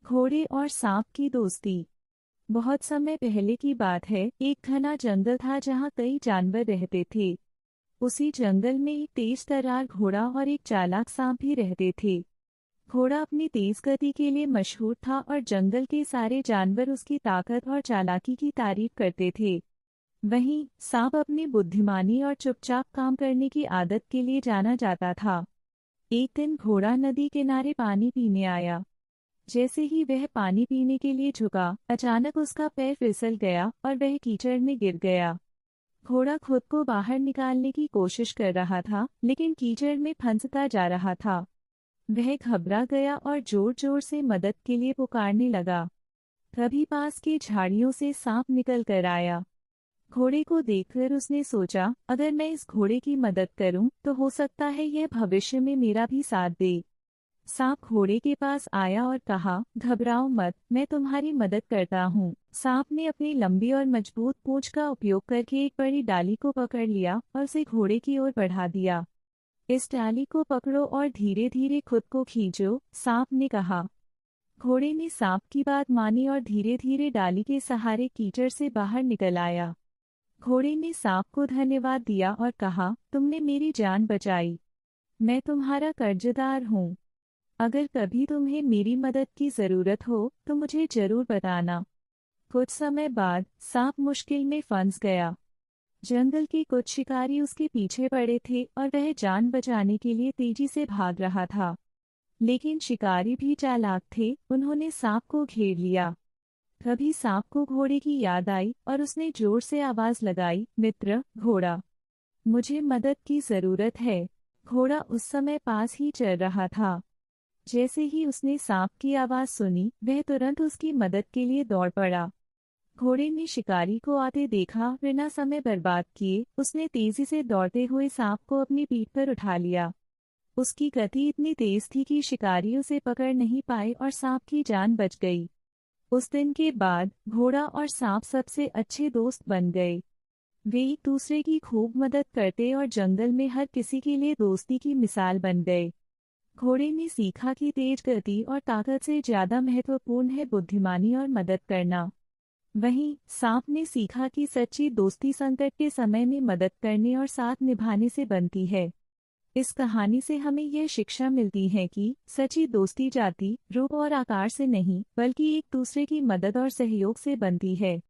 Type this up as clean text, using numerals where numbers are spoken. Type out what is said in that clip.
घोड़े और सांप की दोस्ती। बहुत समय पहले की बात है, एक घना जंगल था जहाँ कई जानवर रहते थे। उसी जंगल में एक तेज तर्रार घोड़ा और एक चालाक सांप भी रहते थे। घोड़ा अपनी तेज गति के लिए मशहूर था और जंगल के सारे जानवर उसकी ताकत और चालाकी की तारीफ करते थे। वहीं सांप अपनी बुद्धिमानी और चुपचाप काम करने की आदत के लिए जाना जाता था। एक दिन घोड़ा नदी किनारे पानी पीने आया। जैसे ही वह पानी पीने के लिए झुका, अचानक उसका पैर फिसल गया और वह कीचड़ में गिर गया। घोड़ा खुद को बाहर निकालने की कोशिश कर रहा था, लेकिन कीचड़ में फंसता जा रहा था। वह घबरा गया और जोर जोर से मदद के लिए पुकारने लगा। तभी पास की झाड़ियों से सांप निकल कर आया। घोड़े को देखकर उसने सोचा, अगर मैं इस घोड़े की मदद करूं, तो हो सकता है यह भविष्य में मेरा भी साथ दे। सांप घोड़े के पास आया और कहा, घबराओ मत, मैं तुम्हारी मदद करता हूँ। सांप ने अपनी लंबी और मजबूत पूंछ का उपयोग करके एक बड़ी डाली को पकड़ लिया और उसे घोड़े की ओर बढ़ा दिया। इस डाली को पकड़ो और धीरे धीरे खुद को खींचो, सांप ने कहा। घोड़े ने सांप की बात मानी और धीरे धीरे डाली के सहारे कीचड़ से बाहर निकल आया। घोड़े ने सांप को धन्यवाद दिया और कहा, तुमने मेरी जान बचाई। मैं तुम्हारा कर्जदार हूँ। अगर कभी तुम्हें मेरी मदद की जरूरत हो तो मुझे जरूर बताना। कुछ समय बाद सांप मुश्किल में फंस गया। जंगल के कुछ शिकारी उसके पीछे पड़े थे और वह जान बचाने के लिए तेजी से भाग रहा था। लेकिन शिकारी भी चालाक थे, उन्होंने सांप को घेर लिया। तभी सांप को घोड़े की याद आई और उसने जोर से आवाज लगाई, मित्र, घोड़ा, मुझे मदद की जरूरत है। घोड़ा उस समय पास ही चल रहा था। जैसे ही उसने सांप की आवाज सुनी, वह तुरंत उसकी मदद के लिए दौड़ पड़ा। घोड़े ने शिकारी को आते देखा, बिना समय बर्बाद किए उसने तेजी से दौड़ते हुए सांप को अपनी पीठ पर उठा लिया। उसकी गति इतनी तेज थी कि शिकारी उसे पकड़ नहीं पाए और सांप की जान बच गई। उस दिन के बाद घोड़ा और सांप सबसे अच्छे दोस्त बन गए। वे एक दूसरे की खूब मदद करते और जंगल में हर किसी के लिए दोस्ती की मिसाल बन गए। घोड़े ने सीखा कि तेज गति और ताकत से ज्यादा महत्वपूर्ण है बुद्धिमानी और मदद करना। वहीं सांप ने सीखा कि सच्ची दोस्ती संकट के समय में मदद करने और साथ निभाने से बनती है। इस कहानी से हमें यह शिक्षा मिलती है कि सच्ची दोस्ती जाति, रूप और आकार से नहीं, बल्कि एक दूसरे की मदद और सहयोग से बनती है।